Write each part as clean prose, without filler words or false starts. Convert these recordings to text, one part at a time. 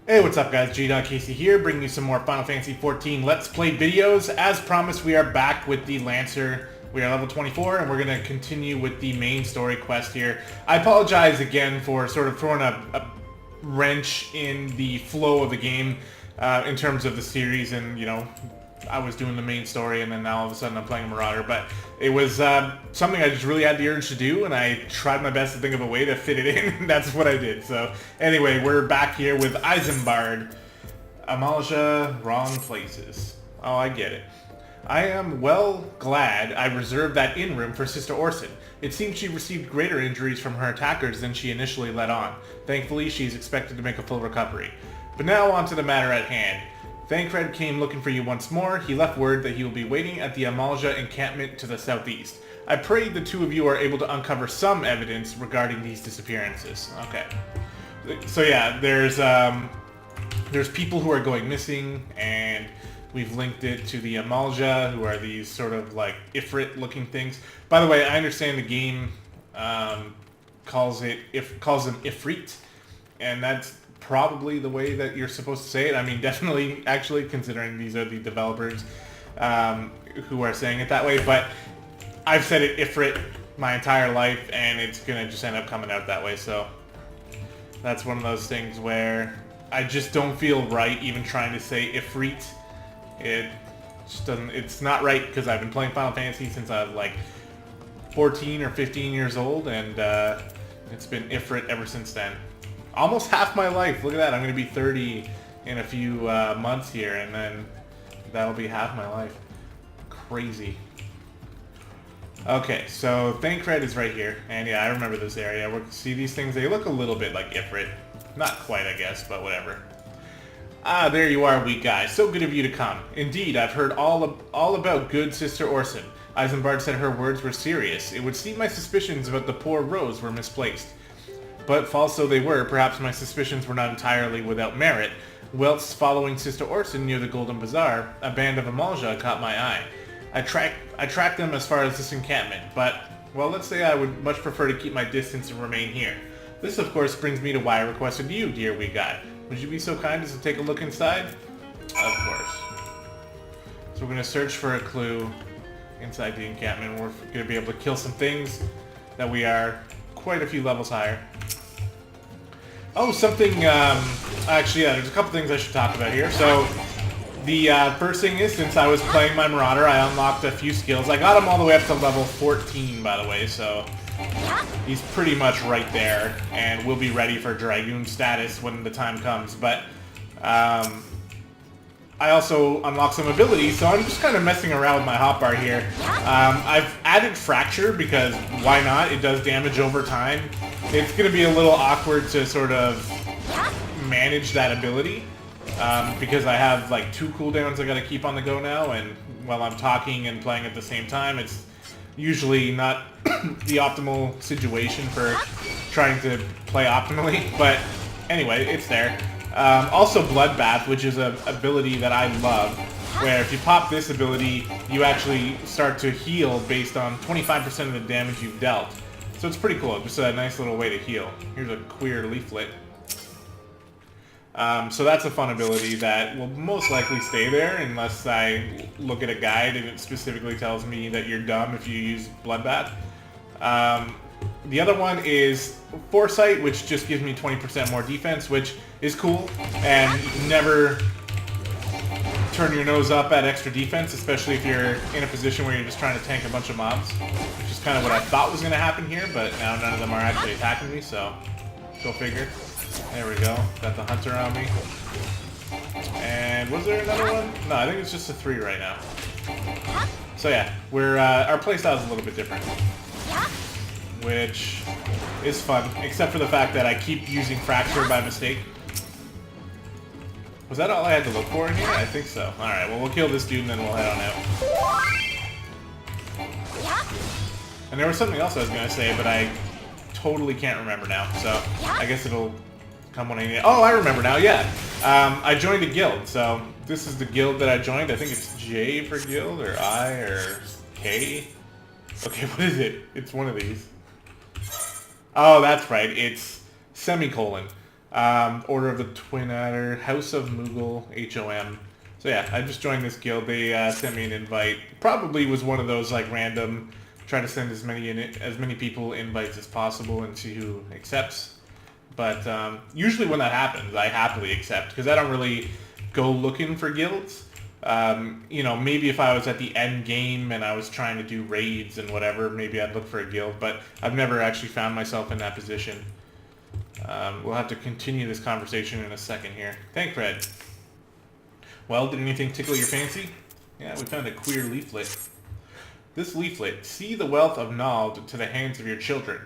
Hey, what's up guys? gdoggcasey here, bringing you some more Final Fantasy XIV Let's Play videos. As promised, we are back with the Lancer. We are level 24, and we're going to continue with the main story quest here. I apologize again for sort of throwing a wrench in the flow of the game in terms of the series, and, you know, I was doing the main story, and then now all of a sudden I'm playing Marauder, but it was something I just really had the urge to do, and I tried my best to think of a way to fit it in, and that's what I did. So, anyway, we're back here with Isambard. Amalia, wrong places. Oh, I get it. I am well glad I reserved that inn room for Sister Orson. It seems she received greater injuries from her attackers than she initially let on. Thankfully, she's expected to make a full recovery. But now on to the matter at hand. Thancred came looking for you once more. He left word that he will be waiting at the Amalia encampment to the southeast. I pray the two of you are able to uncover some evidence regarding these disappearances. Okay. So yeah, there's people who are going missing, and we've linked it to the Amalia, who are these sort of like Ifrit-looking things. By the way, I understand the game calls them Ifrit, and that's probably the way that you're supposed to say it. I mean, definitely, actually, considering these are the developers who are saying it that way, but I've said it Ifrit my entire life, and it's gonna just end up coming out that way, so that's one of those things where I just don't feel right even trying to say Ifrit. It just doesn't, it's not right, because I've been playing Final Fantasy since I was like 14 or 15 years old, and it's been Ifrit ever since then. Almost half my life. Look at that. I'm going to be 30 in a few months here, and then that'll be half my life. Crazy. Okay, so Thancred is right here. And yeah, I remember this area. See these things? They look a little bit like Ifrit. Not quite, I guess, but whatever. Ah, there you are, weak guy. So good of you to come. Indeed, I've heard all about good Sister Orson. Isambard said her words were serious. It would seem my suspicions about the poor Rose were misplaced. But false though they were, perhaps my suspicions were not entirely without merit. Whilst following Sister Orson near the Golden Bazaar, a band of Amalia caught my eye. I tracked them as far as this encampment, but, well, let's say I would much prefer to keep my distance and remain here. This, of course, brings me to why I requested you, dear wee guy. Would you be so kind as to take a look inside? Of course. So we're going to search for a clue inside the encampment. We're going to be able to kill some things that we are quite a few levels higher. Oh, something, actually, yeah, there's a couple things I should talk about here. So, the first thing is, since I was playing my Marauder, I unlocked a few skills. I got him all the way up to level 14, by the way, so he's pretty much right there, and we'll be ready for Dragoon status when the time comes. But, I also unlocked some abilities, so I'm just kind of messing around with my hotbar here. I've added Fracture because why not? It does damage over time. It's going to be a little awkward to sort of manage that ability because I have like 2 cooldowns I got to keep on the go now, and while I'm talking and playing at the same time, it's usually not the optimal situation for trying to play optimally, but anyway, it's there. Also Bloodbath, which is an ability that I love, where if you pop this ability, you actually start to heal based on 25% of the damage you've dealt. So it's pretty cool, just a nice little way to heal. Here's a queer leaflet. So that's a fun ability that will most likely stay there unless I look at a guide and it specifically tells me that you're dumb if you use Bloodbath. The other one is Foresight, which just gives me 20% more defense, which is cool, and you can never turn your nose up at extra defense, especially if you're in a position where you're just trying to tank a bunch of mobs, which is kind of what I thought was going to happen here, but now none of them are actually attacking me, so go figure. There we go. Got the hunter on me. And was there another one? No, I think it's just a 3 right now. So yeah, we're our playstyle is a little bit different, which is fun, except for the fact that I keep using Fracture by mistake. Was that all I had to look for in here? I think so. Alright, well, we'll kill this dude and then we'll head on out. And there was something else I was going to say, but I totally can't remember now, so I guess it'll come when I need it. Oh, I remember now, yeah. I joined a guild, so this is the guild that I joined. I think it's J for guild, or I, or K. Okay, what is it? It's one of these. Oh, that's right. It's semicolon. Order of the Twin Adder, House of Moogle, HOM. So yeah, I just joined this guild. They sent me an invite. Probably was one of those like random, try to send as many people invites as possible and see who accepts. But usually when that happens, I happily accept because I don't really go looking for guilds. You know, maybe if I was at the end game and I was trying to do raids and whatever, maybe I'd look for a guild, but I've never actually found myself in that position. We'll have to continue this conversation in a second here. Thank Fred. Well, did anything tickle your fancy? Yeah, we found a queer leaflet. This leaflet, see the wealth of Nald to the hands of your children.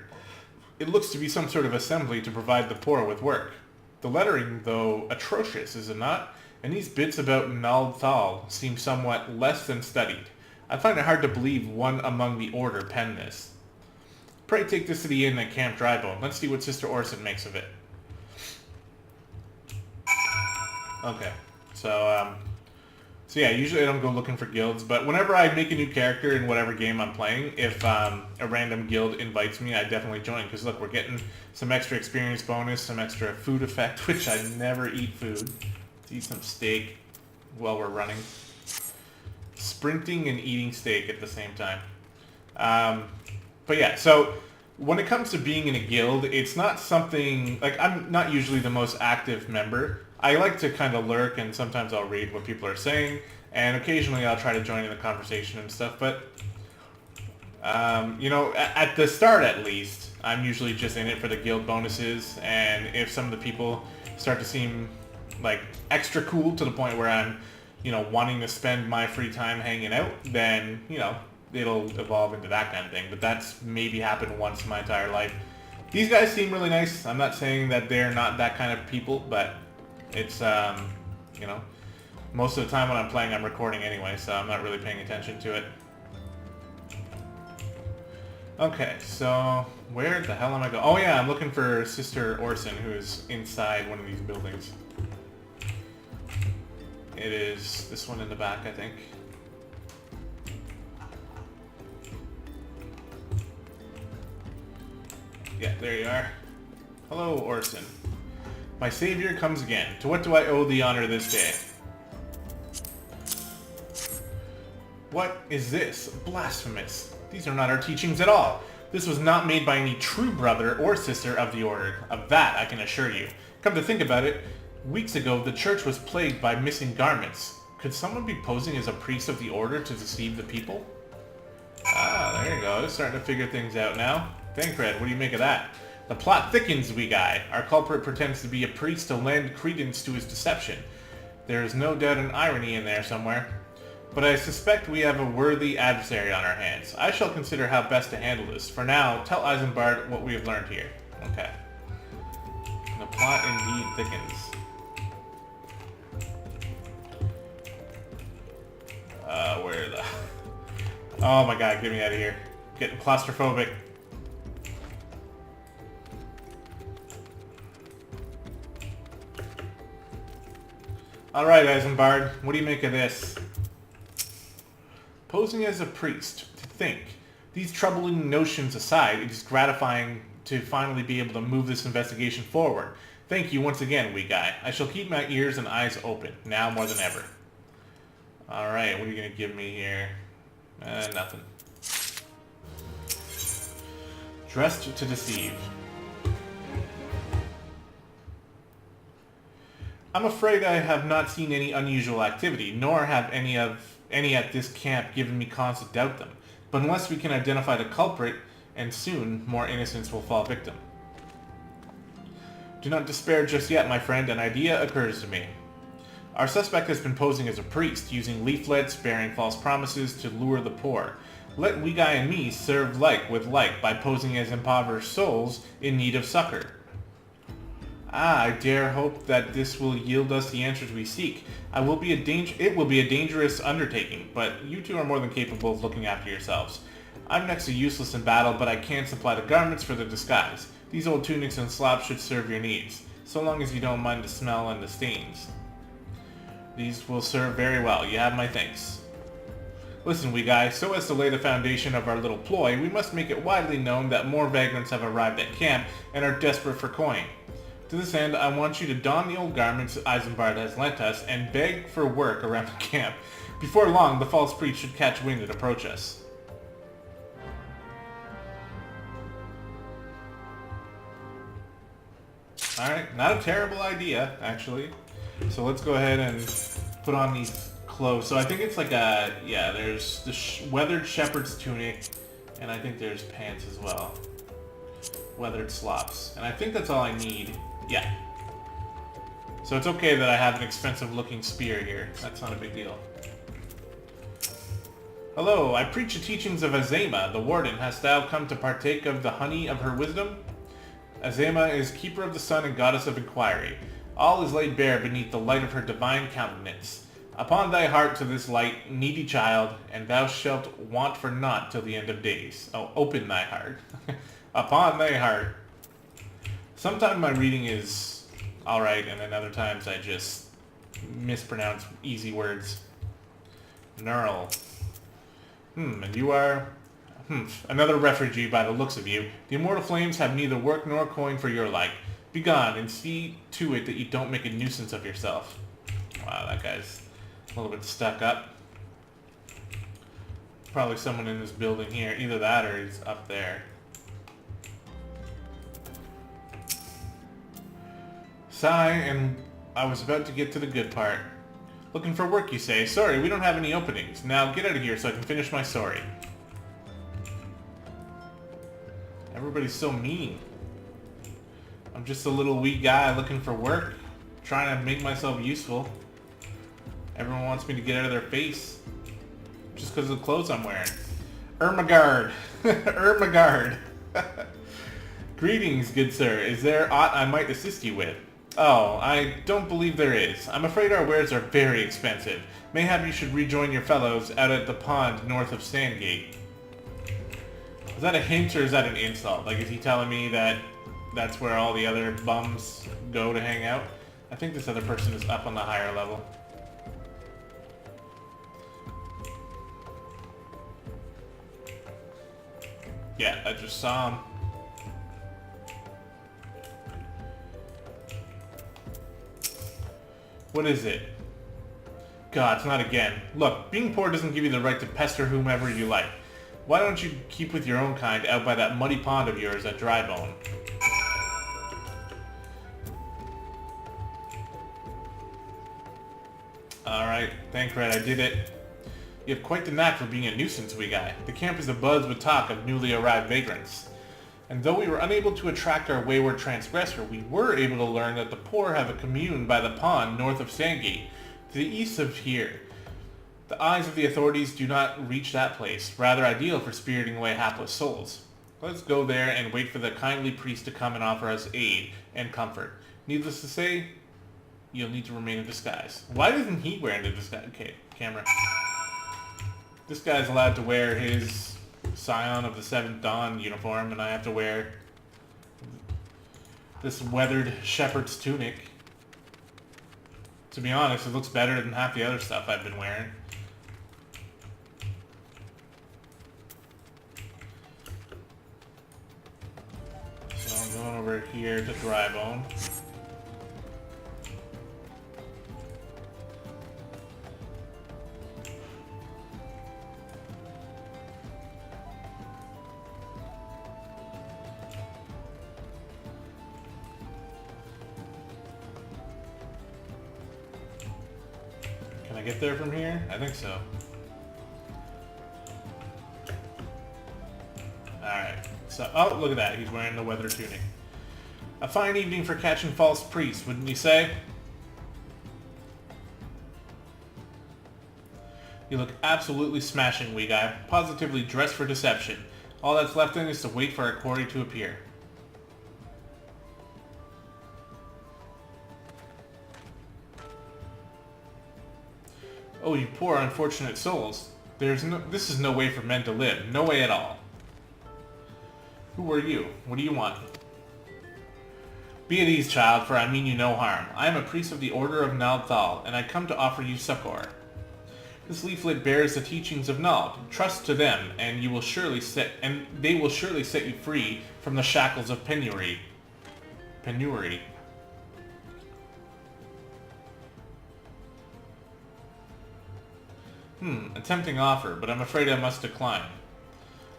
It looks to be some sort of assembly to provide the poor with work. The lettering, though, atrocious, is it not? And these bits about Nald Thal seem somewhat less than studied. I find it hard to believe one among the Order penned this. Pray take this to the inn at Camp Drybone. Let's see what Sister Orson makes of it. Okay, so yeah, usually I don't go looking for guilds, but whenever I make a new character in whatever game I'm playing, if a random guild invites me, I definitely join, because look, we're getting some extra experience bonus, some extra food effect, which I never eat food. Let's eat some steak while we're running. Sprinting and eating steak at the same time. But yeah, so when it comes to being in a guild, it's not something, like I'm not usually the most active member. I like to kind of lurk, and sometimes I'll read what people are saying, and occasionally I'll try to join in the conversation and stuff, but you know, at the start at least, I'm usually just in it for the guild bonuses, and if some of the people start to seem like extra cool to the point where I'm, you know, wanting to spend my free time hanging out, then, you know, it'll evolve into that kind of thing. But that's maybe happened once in my entire life. These guys seem really nice. I'm not saying that they're not that kind of people, but it's, you know, most of the time when I'm playing, I'm recording anyway, so I'm not really paying attention to it. Okay, so where the hell am I going? Oh yeah, I'm looking for Sister Orson, who is inside one of these buildings. It is this one in the back, I think. Yeah, there you are. Hello, Orson. My savior comes again. To what do I owe the honor this day? What is this? Blasphemous. These are not our teachings at all. This was not made by any true brother or sister of the Order. Of that, I can assure you. Come to think about it, weeks ago, the church was plagued by missing garments. Could someone be posing as a priest of the Order to deceive the people? Ah, there you go. Starting to figure things out now. Thancred, what do you make of that? The plot thickens, wee guy. Our culprit pretends to be a priest to lend credence to his deception. There is no doubt an irony in there somewhere. But I suspect we have a worthy adversary on our hands. I shall consider how best to handle this. For now, tell Isambard what we have learned here. Okay. The plot indeed thickens. Where the... Oh my god, get me out of here. Getting claustrophobic. Alright, Isambard, what do you make of this? Posing as a priest, to think. These troubling notions aside, it is gratifying to finally be able to move this investigation forward. Thank you once again, wee guy. I shall keep my ears and eyes open, now more than ever. Alright, what are you going to give me here? Nothing. Dressed to deceive. I'm afraid I have not seen any unusual activity, nor have any at this camp given me cause to doubt them. But unless we can identify the culprit, and soon more innocents will fall victim. Do not despair just yet, my friend. An idea occurs to me. Our suspect has been posing as a priest, using leaflets, bearing false promises to lure the poor. Let Weeguy and me serve like with like by posing as impoverished souls in need of succor. Ah, I dare hope that this will yield us the answers we seek. It will be a dangerous undertaking, but you two are more than capable of looking after yourselves. I'm next to useless in battle, but I can supply the garments for the disguise. These old tunics and slops should serve your needs, so long as you don't mind the smell and the stains. These will serve very well. You have my thanks. Listen, wee guy, so as to lay the foundation of our little ploy, we must make it widely known that more vagrants have arrived at camp and are desperate for coin. To this end, I want you to don the old garments Isambard has lent us and beg for work around the camp. Before long, the false priest should catch wind and approach us. Alright, not a terrible idea, actually. So let's go ahead and put on these clothes. So I think it's like a... yeah, there's the weathered shepherd's tunic, and I think there's pants as well. Weathered slops. And I think that's all I need. Yeah. So it's okay that I have an expensive-looking spear here. That's not a big deal. Hello, I preach the teachings of Azema, the warden. Hast thou come to partake of the honey of her wisdom? Azema is keeper of the sun and goddess of inquiry. All is laid bare beneath the light of her divine countenance. Upon thy heart to this light, needy child, and thou shalt want for naught till the end of days. Oh, open thy heart. Upon thy heart. Sometimes my reading is alright, and then other times I just mispronounce easy words. Knurl. And you are... another refugee by the looks of you. The immortal flames have neither work nor coin for your like. Begone, and see to it that you don't make a nuisance of yourself. Wow, that guy's a little bit stuck up. Probably someone in this building here. Either that or he's up there. Sigh, and I was about to get to the good part. Looking for work, you say? Sorry, we don't have any openings. Now get out of here so I can finish my story. Everybody's so mean. I'm just a little wee guy looking for work, trying to make myself useful. Everyone wants me to get out of their face, just because of the clothes I'm wearing. Ermagard. Ermagard. Greetings, good sir. Is there aught I might assist you with? Oh, I don't believe there is. I'm afraid our wares are very expensive. Mayhap you should rejoin your fellows out at the pond north of Sandgate. Is that a hint or is that an insult? Like, is he telling me that that's where all the other bums go to hang out? I think this other person is up on the higher level. Yeah, I just saw him. What is it? God, it's not again. Look, being poor doesn't give you the right to pester whomever you like. Why don't you keep with your own kind out by that muddy pond of yours at Drybone? Alright, Thancred, I did it. You have quite the knack for being a nuisance, wee guy. The camp is abuzz with talk of newly arrived vagrants. And though we were unable to attract our wayward transgressor, we were able to learn that the poor have a commune by the pond north of Sandgate, to the east of here. The eyes of the authorities do not reach that place, rather ideal for spiriting away hapless souls. Let's go there and wait for the kindly priest to come and offer us aid and comfort. Needless to say, you'll need to remain in disguise. Why doesn't he wear into disguise? Okay, camera. This guy's allowed to wear his Scion of the Seventh Dawn uniform, and I have to wear this weathered shepherd's tunic. To be honest, it looks better than half the other stuff I've been wearing. So I'm going over here to Drybone. Can I get there from here? I think so. Alright. So, oh, look at that. He's wearing the weather tunic. A fine evening for catching false priests, wouldn't you say? You look absolutely smashing, wee guy. Positively dressed for deception. All that's left then is to wait for our quarry to appear. Oh, you poor unfortunate souls. This is no way for men to live. No way at all. Who are you? What do you want? Be at ease, child, for I mean you no harm. I am a priest of the Order of Naldthal, and I come to offer you succor. This leaflet bears the teachings of Nald. Trust to them, and they will surely set you free from the shackles of penury. Penury. A tempting offer, but I'm afraid I must decline.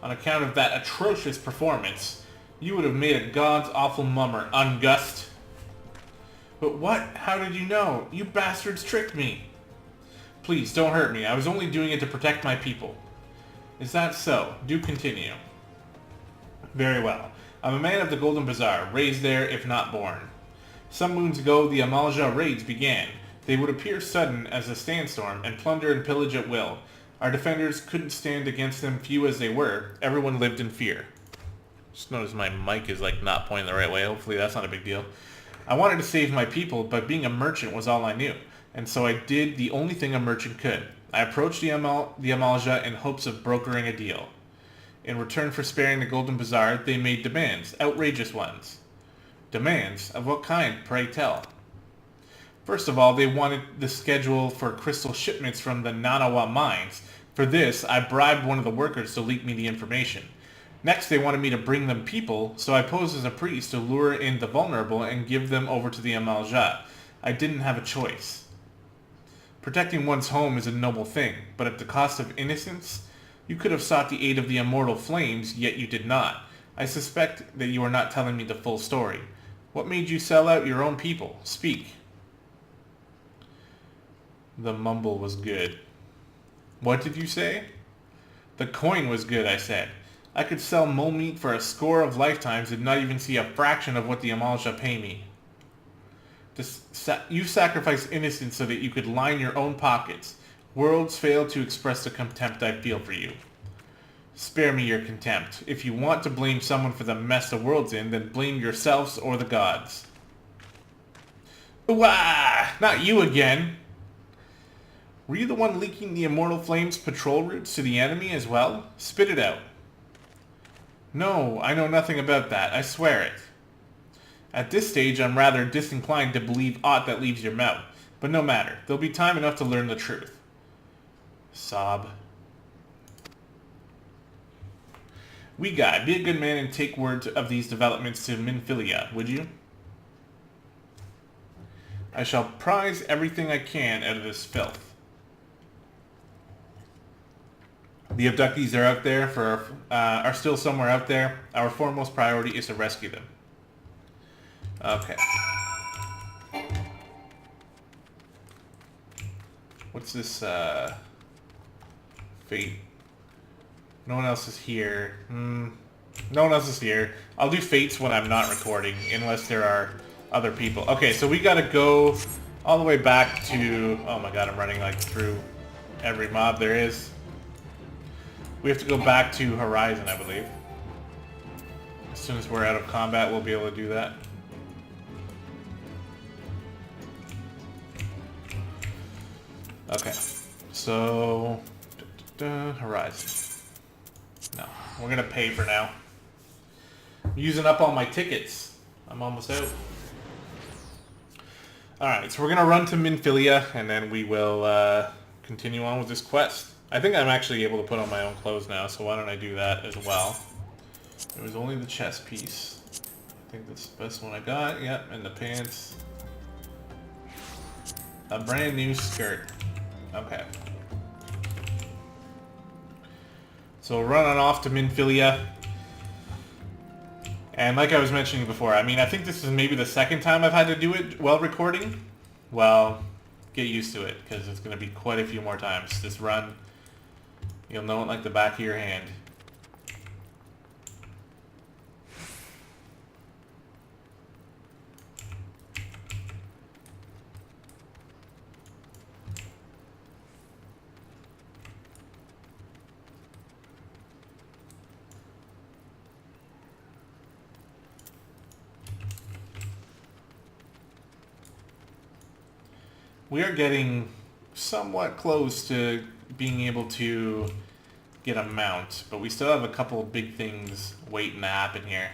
On account of that atrocious performance, you would have made a god's awful mummer, Ungust. But what? How did you know? You bastards tricked me. Please, don't hurt me. I was only doing it to protect my people. Is that so? Do continue. Very well. I'm a man of the Golden Bazaar, raised there if not born. Some moons ago, the Amalja raids began. They would appear sudden as a sandstorm and plunder and pillage at will. Our defenders couldn't stand against them, few as they were. Everyone lived in fear. Just notice my mic is not pointing the right way. Hopefully that's not a big deal. I wanted to save my people, but being a merchant was all I knew. And so I did the only thing a merchant could. I approached the Amalja in hopes of brokering a deal. In return for sparing the Golden Bazaar, they made demands, outrageous ones. Demands? Of what kind, pray tell? First of all, they wanted the schedule for crystal shipments from the Nanawa mines. For this, I bribed one of the workers to leak me the information. Next, they wanted me to bring them people, so I posed as a priest to lure in the vulnerable and give them over to the Amalja. I didn't have a choice. Protecting one's home is a noble thing, but at the cost of innocence? You could have sought the aid of the immortal flames, yet you did not. I suspect that you are not telling me the full story. What made you sell out your own people? Speak. The mumble was good. What did you say? The coin was good, I said. I could sell mole meat for a score of lifetimes and not even see a fraction of what the Amalja pay me. You sacrificed innocence so that you could line your own pockets. Worlds fail to express the contempt I feel for you. Spare me your contempt. If you want to blame someone for the mess the world's in, then blame yourselves or the gods. Wah! Not you again! Were you the one leaking the Immortal Flame's patrol routes to the enemy as well? Spit it out. No, I know nothing about that. I swear it. At this stage, I'm rather disinclined to believe aught that leaves your mouth. But no matter. There'll be time enough to learn the truth. Sob. We guy, be a good man and take word of these developments to Minfilia, would you? I shall prize everything I can out of this filth. The abductees are out there are still somewhere out there. Our foremost priority is to rescue them. Okay. What's this, fate? No one else is here. No one else is here. I'll do fates when I'm not recording, unless there are other people. Okay, so we gotta go all the way back to... Oh my god, I'm running through every mob there is. We have to go back to Horizon, I believe. As soon as we're out of combat, we'll be able to do that. Okay, so... Horizon. No, we're gonna pay for now. I'm using up all my tickets. I'm almost out. Alright, so we're gonna run to Minfilia, and then we will continue on with this quest. I think I'm actually able to put on my own clothes now, so why don't I do that as well. It was only the chest piece. I think that's the best one I got. Yep, and the pants. A brand new skirt. Okay. So we're running off to Minfilia. And like I was mentioning before, I mean, I think this is maybe the second time I've had to do it while recording. Well, get used to it, because it's going to be quite a few more times. This run, you'll know it like the back of your hand. We are getting somewhat close to being able to get a mount, but we still have a couple of big things waiting to happen here.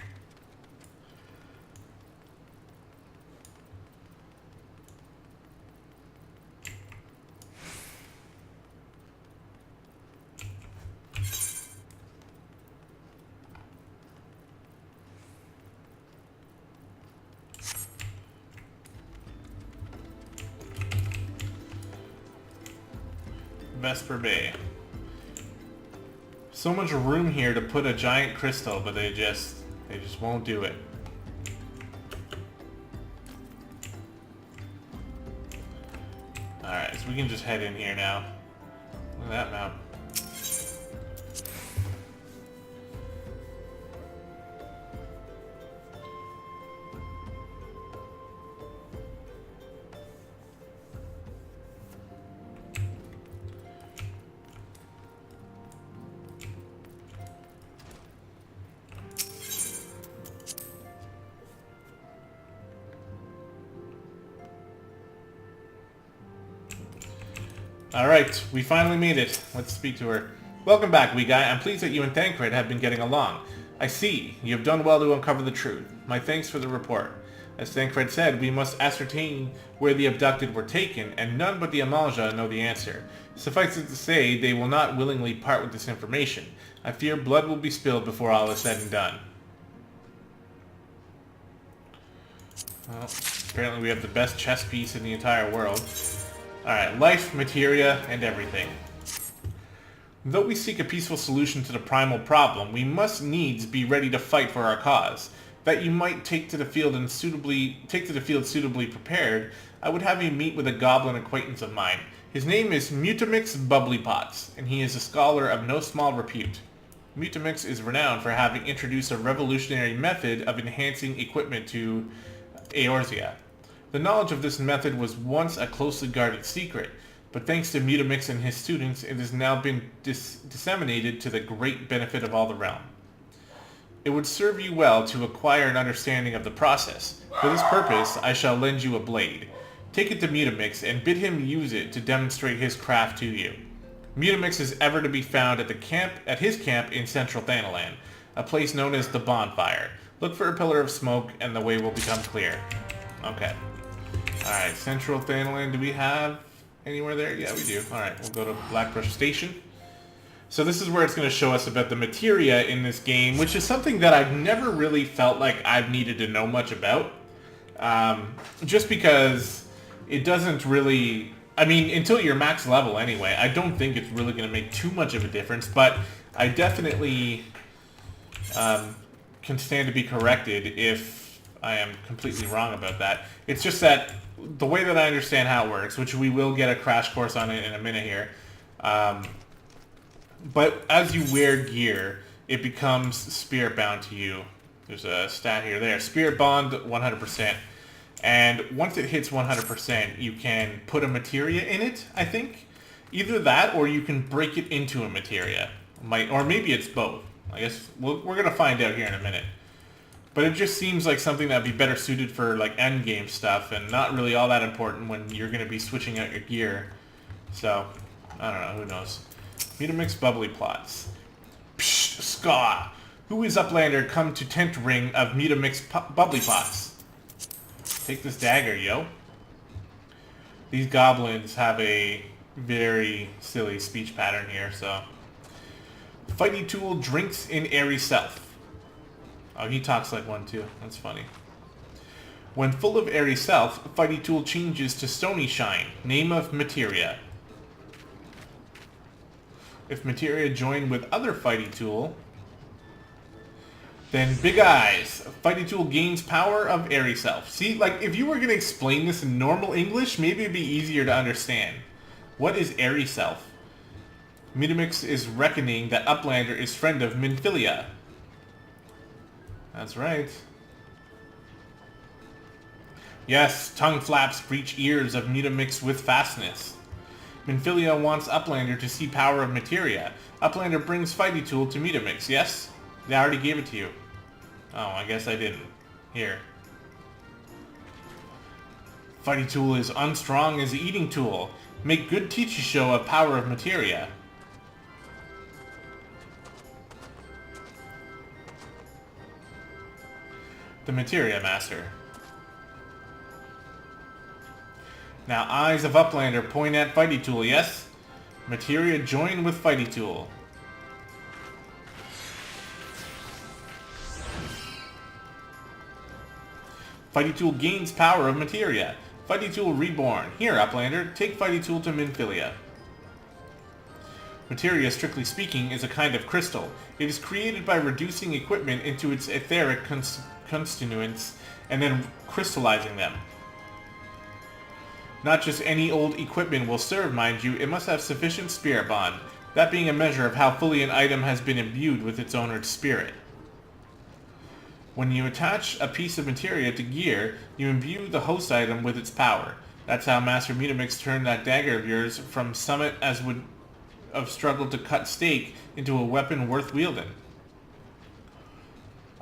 Vesper Bay. So much room here to put a giant crystal, but they just won't do it. Alright, so we can just head in here now. Look at that map. Alright, we finally made it. Let's speak to her. Welcome back, wee guy. I'm pleased that you and Thancred have been getting along. I see. You have done well to uncover the truth. My thanks for the report. As Thancred said, we must ascertain where the abducted were taken, and none but the Amalja know the answer. Suffice it to say, they will not willingly part with this information. I fear blood will be spilled before all is said and done. Well, apparently we have the best chess piece in the entire world. Alright, life, materia, and everything. Though we seek a peaceful solution to the primal problem, we must needs be ready to fight for our cause. That you might take to the field suitably prepared, I would have you meet with a goblin acquaintance of mine. His name is Mutamix Bubblypots, and he is a scholar of no small repute. Mutamix is renowned for having introduced a revolutionary method of enhancing equipment to Eorzea. The knowledge of this method was once a closely guarded secret, but thanks to Mutamix and his students, it has now been disseminated to the great benefit of all the realm. It would serve you well to acquire an understanding of the process. For this purpose, I shall lend you a blade. Take it to Mutamix and bid him use it to demonstrate his craft to you. Mutamix is ever to be found at his camp in central Thanalan, a place known as the Bonfire. Look for a pillar of smoke and the way will become clear. Okay. Alright, Central Thanalan, do we have anywhere there? Yeah, we do. Alright, we'll go to Blackbrush Station. So this is where it's going to show us about the materia in this game, which is something that I've never really felt like I've needed to know much about. Just because it doesn't really... I mean, until you're max level anyway, I don't think it's really going to make too much of a difference, but I definitely can stand to be corrected if I am completely wrong about that. It's just that the way that I understand how it works, which we will get a crash course on it in a minute here, but as you wear gear, it becomes spirit bound to you. There's a stat here there. Spirit bond 100%. And once it hits 100%, you can put a materia in it, I think. Either that, or you can break it into a materia. Or maybe it's both. I guess we're going to find out here in a minute. But it just seems like something that would be better suited for like endgame stuff and not really all that important when you're going to be switching out your gear. So, I don't know, who knows. Mutamix Bubbly Plots. Psh, Ska! Who is Uplander come to tent ring of Mutamix Bubbly Plots? Take this dagger, yo. These goblins have a very silly speech pattern here, so... Fighty Tool drinks in airy self. Oh, he talks like one too. That's funny. When full of airy self, Fighty Tool changes to Stony Shine, name of Materia. If Materia join with other Fighty Tool, then Big Eyes. Fighty Tool gains power of airy self. See, like, if you were going to explain this in normal English, maybe it'd be easier to understand. What is airy self? Mutamix is reckoning that Uplander is friend of Minfilia. That's right. Yes, tongue flaps breach ears of Mutamix with fastness. Minfilia wants Uplander to see power of materia. Uplander brings Fighty Tool to Mutamix, yes? I already gave it to you. Oh, I guess I didn't. Here. Fighty Tool is unstrong as eating tool. Make good teachy show of power of materia. The Materia Master. Now eyes of Uplander point at Fighty Tool, yes? Materia join with Fighty Tool. Fighty Tool gains power of materia. Fighty Tool reborn. Here, Uplander, take Fighty Tool to Minfilia. Materia, strictly speaking, is a kind of crystal. It is created by reducing equipment into its etheric constituents and then crystallizing them. Not just any old equipment will serve, mind you, it must have sufficient spirit bond, that being a measure of how fully an item has been imbued with its owner's spirit. When you attach a piece of materia to gear, you imbue the host item with its power. That's how Master Mutamix turned that dagger of yours from summit as would have struggled to cut steak into a weapon worth wielding.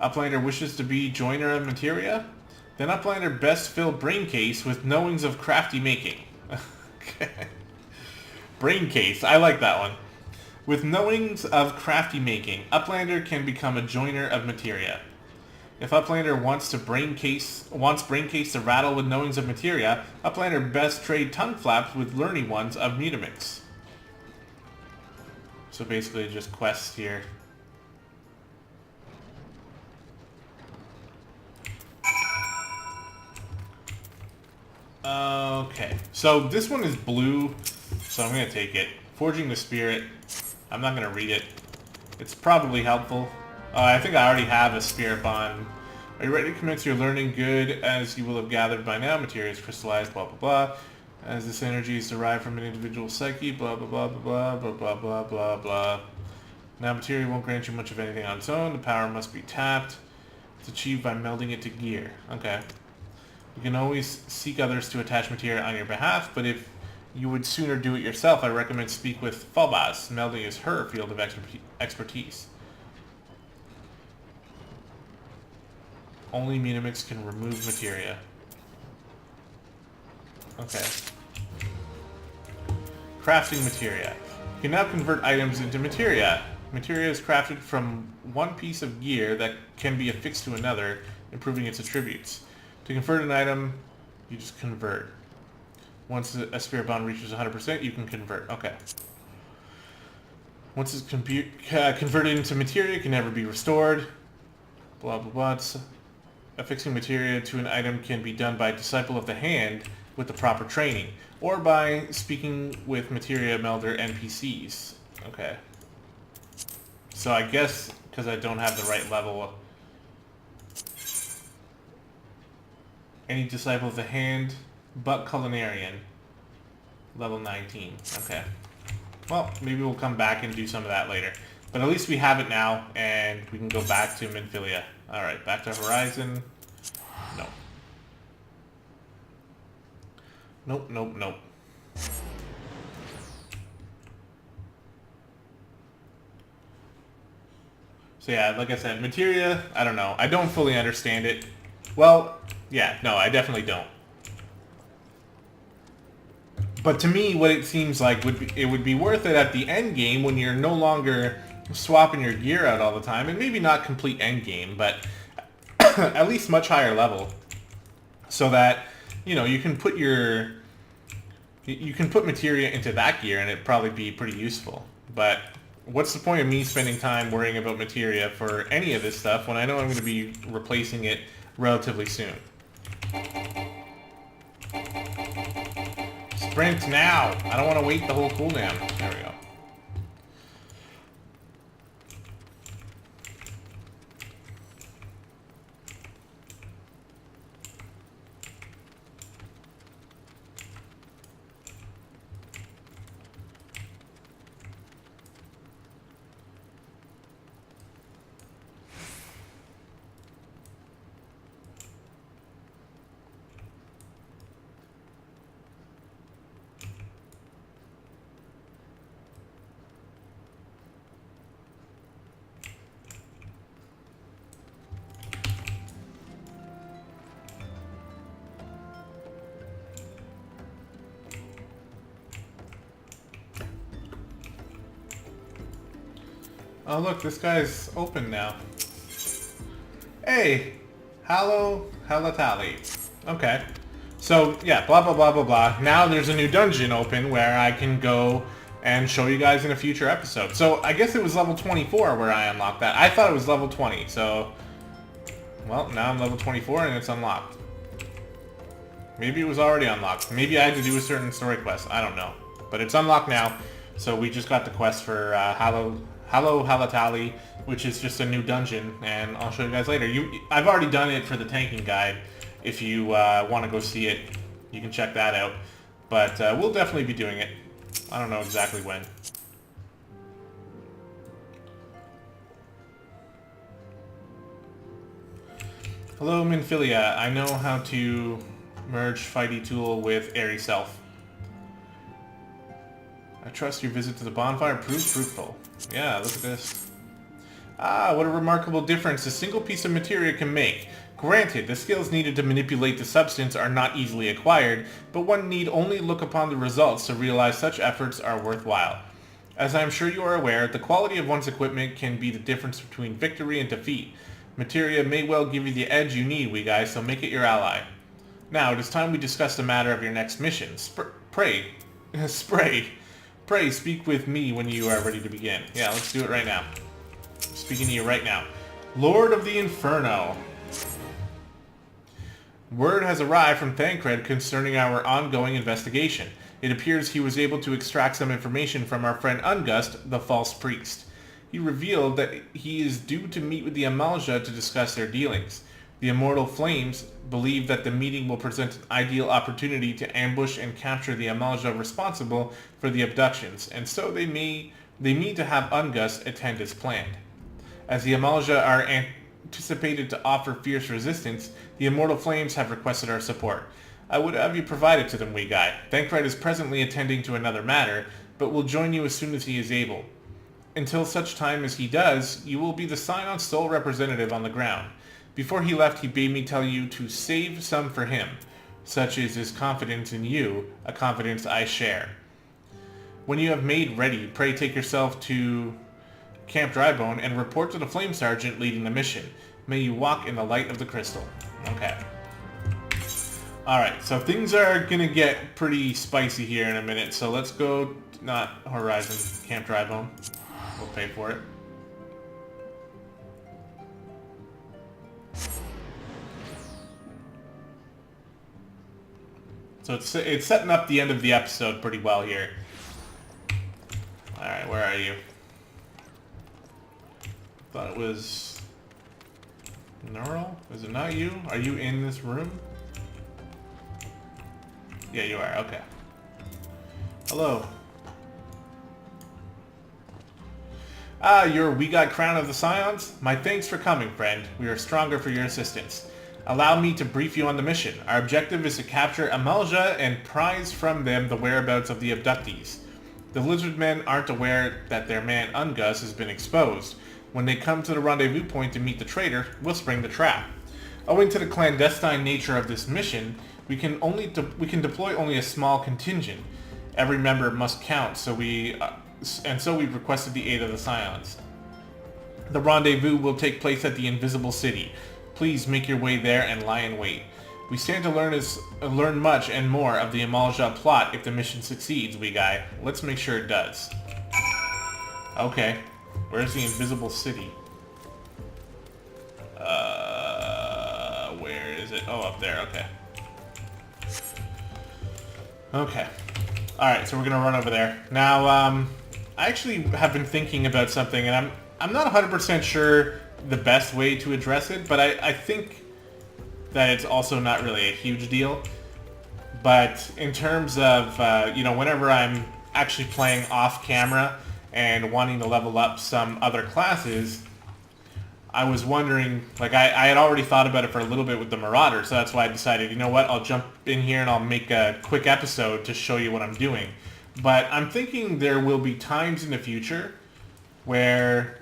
Uplander wishes to be joiner of materia? Then Uplander best fill brain case with knowings of crafty making. Okay. Brain case, I like that one. With knowings of crafty making, Uplander can become a joiner of materia. If Uplander wants brain case to rattle with knowings of materia, Uplander best trade tongue flaps with learning ones of Mutamix. So basically just quests here. Okay, so this one is blue, so I'm going to take it. Forging the Spirit, I'm not going to read it. It's probably helpful. I think I already have a Spirit Bond. Are you ready to commence your learning? Good, as you will have gathered by now, materia is crystallized, blah blah blah. As this energy is derived from an individual psyche, blah blah blah blah blah blah blah blah blah. Now materia won't grant you much of anything on its own. The power must be tapped. It's achieved by melding it to gear. Okay. You can always seek others to attach materia on your behalf, but if you would sooner do it yourself, I recommend speak with Falbaz. Melding is her field of expertise. Only Mutamix can remove materia. Okay. Crafting materia. You can now convert items into materia. Materia is crafted from one piece of gear that can be affixed to another, improving its attributes. To convert an item, you just convert. Once a spirit bond reaches 100%, you can convert. Okay. Once it's converted into materia, it can never be restored. Blah, blah, blah. Affixing materia to an item can be done by Disciple of the Hand with the proper training, or by speaking with materia melder NPCs. Okay. So I guess, because I don't have the right level, any Disciple of the Hand, but Culinarian, level 19. Okay. Well, maybe we'll come back and do some of that later. But at least we have it now, and we can go back to Minfilia. Alright, back to Horizon. Nope. Nope, nope, nope. So yeah, like I said, materia, I don't know. I don't fully understand it. Well, yeah, no, I definitely don't. But to me, what it seems like it would be worth it at the end game when you're no longer swapping your gear out all the time, and maybe not complete end game, but at least much higher level, so that you know you can put materia into that gear and it'd probably be pretty useful. But what's the point of me spending time worrying about materia for any of this stuff when I know I'm going to be replacing it relatively soon? Sprint now! I don't want to wait the whole cooldown. There we go. Oh look, this guy's open now. Hey! Halatali. Okay. So, yeah, blah blah blah blah blah. Now there's a new dungeon open where I can go and show you guys in a future episode. So, I guess it was level 24 where I unlocked that. I thought it was level 20, so... Well, now I'm level 24 and it's unlocked. Maybe it was already unlocked. Maybe I had to do a certain story quest. I don't know. But it's unlocked now. So we just got the quest for Halatali, which is just a new dungeon, and I'll show you guys later. I've already done it for the tanking guide. If you want to go see it, you can check that out. But we'll definitely be doing it. I don't know exactly when. Hello, Minfilia. I know how to merge Fighty Tool with Airy Self. I trust your visit to the bonfire proves fruitful. Yeah, look at this. Ah, what a remarkable difference a single piece of materia can make. Granted, the skills needed to manipulate the substance are not easily acquired, but one need only look upon the results to realize such efforts are worthwhile. As I am sure you are aware, the quality of one's equipment can be the difference between victory and defeat. Materia may well give you the edge you need, guys, so make it your ally. Now, it is time we discuss the matter of your next mission. Pray, speak with me when you are ready to begin. Yeah, let's do it right now. Speaking to you right now. Lord of the Inferno. Word has arrived from Thancred concerning our ongoing investigation. It appears he was able to extract some information from our friend Ungust, the false priest. He revealed that he is due to meet with the Amalja to discuss their dealings. The Immortal Flames believe that the meeting will present an ideal opportunity to ambush and capture the Amalja responsible for the abductions, and so they mean to have Ungust attend as planned. As the Amalja are anticipated to offer fierce resistance, the Immortal Flames have requested our support. I would have you provided to them, wee guy. Thancred is presently attending to another matter, but will join you as soon as he is able. Until such time as he does, you will be the Scion's sole representative on the ground. Before he left, he bade me tell you to save some for him. Such is his confidence in you, a confidence I share. When you have made ready, pray take yourself to Camp Drybone and report to the Flame Sergeant leading the mission. May you walk in the light of the crystal. Okay. Alright, so things are gonna get pretty spicy here in a minute, so let's go, not Horizon, Camp Drybone. We'll pay for it. So it's setting up the end of the episode pretty well here. Alright, where are you? Thought it was... Neural? Is it not you? Are you in this room? Yeah, you are. Okay. Hello. Ah, we got Crown of the Scions? My thanks for coming, friend. We are stronger for your assistance. Allow me to brief you on the mission. Our objective is to capture Amalja and prize from them the whereabouts of the abductees. The lizard men aren't aware that their man Ungus has been exposed. When they come to the rendezvous point to meet the traitor, we'll spring the trap. Owing to the clandestine nature of this mission, we can deploy only a small contingent. Every member must count, so we've requested the aid of the Scions. The rendezvous will take place at the Invisible City. Please make your way there and lie in wait. We stand to learn much and more of the Amalja plot if the mission succeeds, wee guy. Let's make sure it does. Okay. Where's the Invisible City? Where is it? Oh, up there. Okay. Okay. Alright, so we're gonna run over there. Now, I actually have been thinking about something, and I'm not 100% sure the best way to address it, but I think that it's also not really a huge deal. But in terms of, whenever I'm actually playing off camera and wanting to level up some other classes, I was wondering, like, I had already thought about it for a little bit with the Marauder, so that's why I decided, you know what, I'll jump in here and I'll make a quick episode to show you what I'm doing. But I'm thinking there will be times in the future where...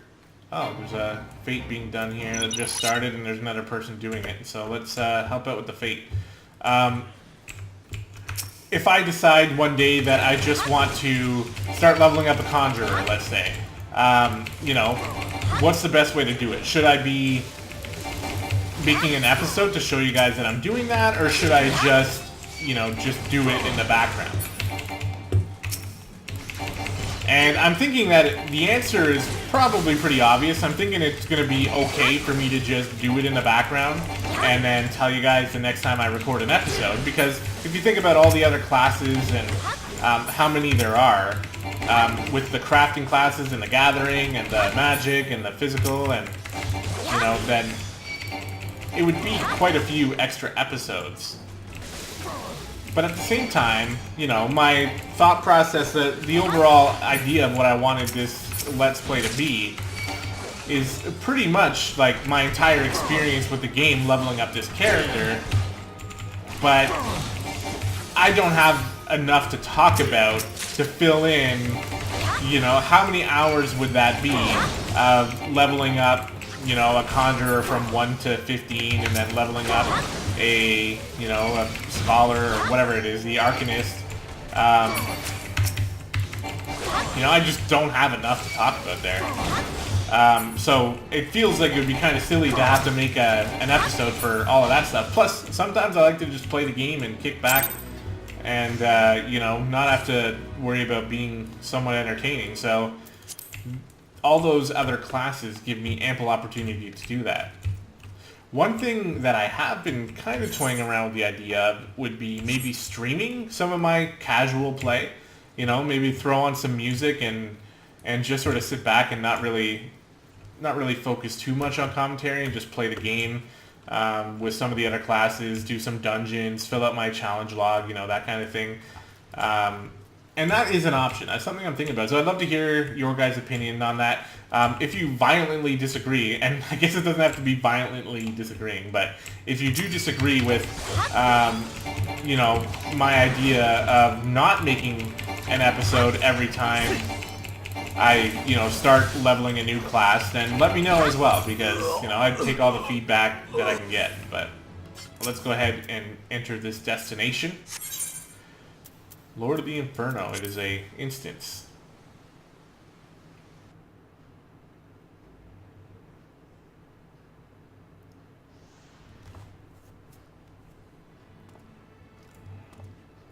Oh, there's a fate being done here that just started, and there's another person doing it. So let's help out with the fate. If I decide one day that I just want to start leveling up a Conjurer, let's say, what's the best way to do it? Should I be making an episode to show you guys that I'm doing that, or should I just do it in the background? And I'm thinking that the answer is probably pretty obvious. I'm thinking it's going to be okay for me to just do it in the background and then tell you guys the next time I record an episode. Because if you think about all the other classes and how many there are, with the crafting classes and the gathering and the magic and the physical, and you know, then it would be quite a few extra episodes. But at the same time, you know, my thought process, the overall idea of what I wanted this Let's Play to be is pretty much like my entire experience with the game, leveling up this character. But I don't have enough to talk about to fill in, you know, how many hours would that be of leveling up, you know, a conjurer from 1 to 15, and then leveling up a, you know, a scholar or whatever it is, the arcanist. You know, I just don't have enough to talk about there. So it feels like it would be kind of silly to have to make an episode for all of that stuff. Plus, sometimes I like to just play the game and kick back and, you know, not have to worry about being somewhat entertaining. So all those other classes give me ample opportunity to do that. One thing that I have been kind of toying around with the idea of would be maybe streaming some of my casual play. You know, maybe throw on some music and just sort of sit back and not really focus too much on commentary and just play the game with some of the other classes, do some dungeons, fill out my challenge log, you know, that kind of thing. And that is an option. That's something I'm thinking about. So I'd love to hear your guys' opinion on that. If you violently disagree, and I guess it doesn't have to be violently disagreeing, but if you do disagree with, you know, my idea of not making an episode every time I, you know, start leveling a new class, then let me know as well, because, you know, I take all the feedback that I can get. But let's go ahead and enter this destination. Lord of the Inferno. It is a instance.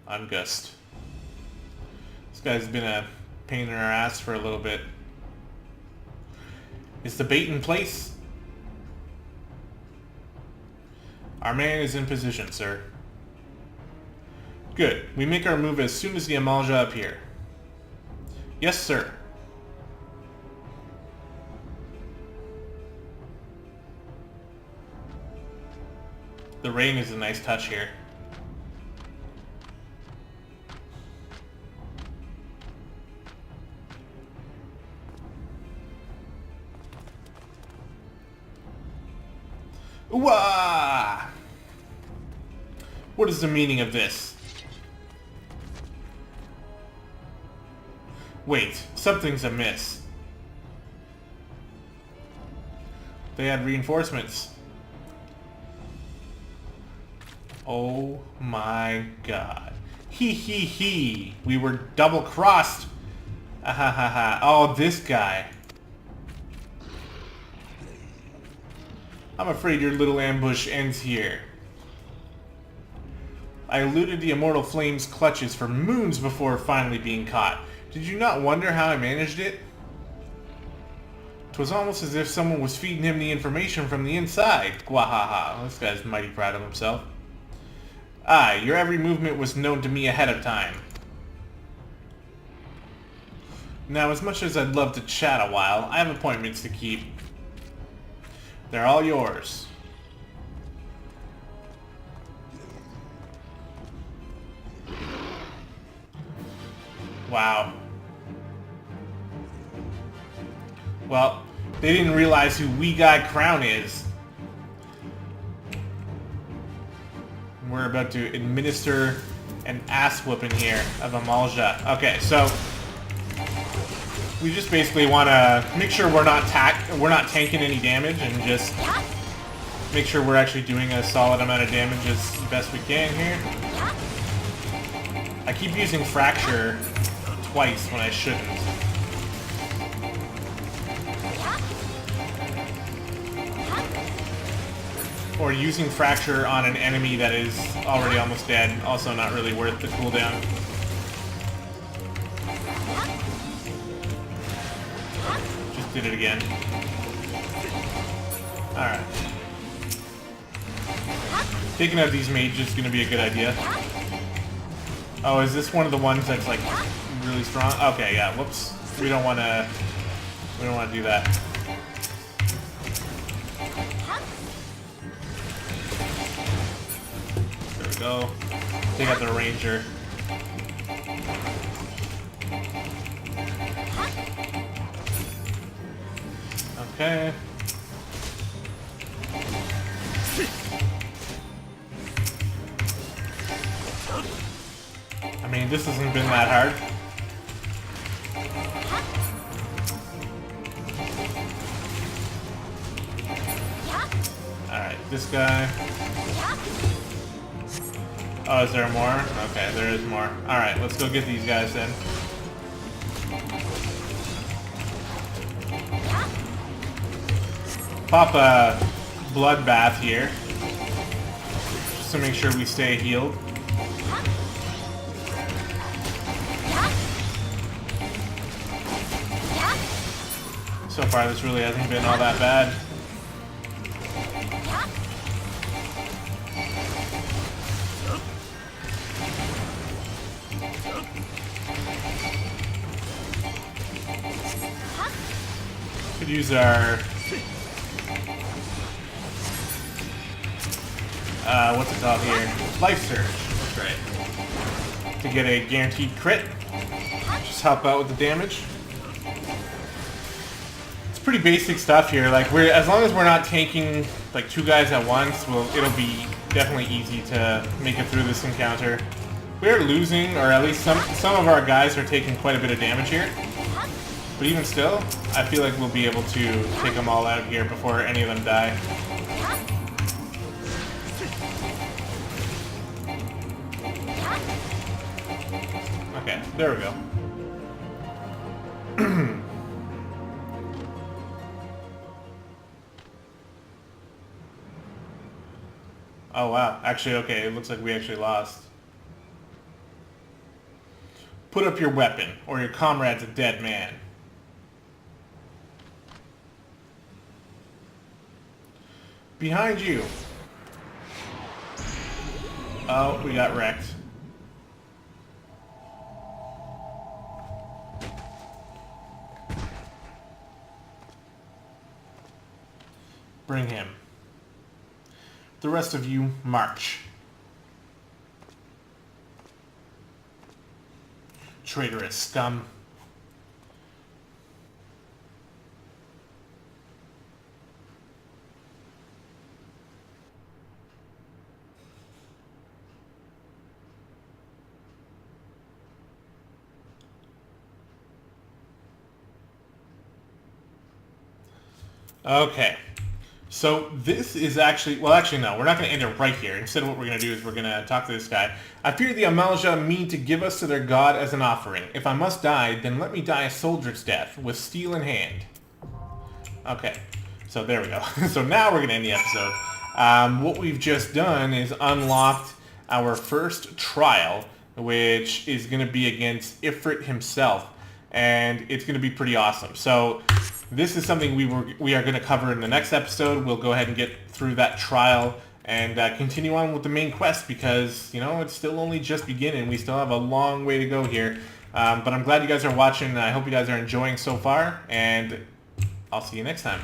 Ungust. This guy's been a pain in our ass for a little bit. Is the bait in place? Our man is in position, sir. Good. We make our move as soon as the Amalja appear. Yes, sir. The rain is a nice touch here. Ooh-ah! What is the meaning of this? Wait, something's amiss. They had reinforcements. Oh my god. Hee hee hee. We were double-crossed. Ah ha ha ha. Oh, this guy. I'm afraid your little ambush ends here. I eluded the Immortal Flame's clutches for moons before finally being caught. Did you not wonder how I managed it? 'Twas almost as if someone was feeding him the information from the inside. Gwahaha. This guy's mighty proud of himself. Aye, your every movement was known to me ahead of time. Now, as much as I'd love to chat a while, I have appointments to keep. They're all yours. Wow. Well, they didn't realize who We Guy Crown is. We're about to administer an ass whooping here of Amalja. Okay, so we just basically want to make sure we're not tanking any damage, and just make sure we're actually doing a solid amount of damage as best we can here. I keep using Fracture twice when I shouldn't. Or using Fracture on an enemy that is already almost dead, also not really worth the cooldown. did it again. Alright. Taking out these mages is going to be a good idea. Oh, is this one of the ones that's like really strong? Okay, yeah, whoops. We don't want to do that. There we go. Take out the ranger. Okay. I mean, this hasn't been that hard. Alright, this guy. Oh, is there more? Okay, there is more. Alright, let's go get these guys then. Pop a bloodbath here. Just to make sure we stay healed. So far, this really hasn't been all that bad. Could use our... what's it called here? Life Surge. That's right. To get a guaranteed crit. Just help out with the damage. Pretty basic stuff here. Like, as long as we're not tanking like 2 guys at once, it'll be definitely easy to make it through this encounter. We're losing, or at least some of our guys are taking quite a bit of damage here. But even still, I feel like we'll be able to take them all out here before any of them die. Okay, there we go. Oh wow, actually, okay, it looks like we actually lost. Put up your weapon, or your comrade's a dead man. Behind you. Oh, we got wrecked. Bring him. The rest of you, march. Traitorous scum. Okay. So this is actually, well actually no, we're not going to end it right here. Instead what we're going to do is we're going to talk to this guy. I fear the Amalja mean to give us to their god as an offering. If I must die, then let me die a soldier's death, with steel in hand. Okay, so there we go. So now we're going to end the episode. What we've just done is unlocked our first trial, which is going to be against Ifrit himself. And it's going to be pretty awesome. So this is something we are going to cover in the next episode. We'll go ahead and get through that trial and continue on with the main quest because, you know, it's still only just beginning. We still have a long way to go here. But I'm glad you guys are watching. I hope you guys are enjoying so far, and I'll see you next time.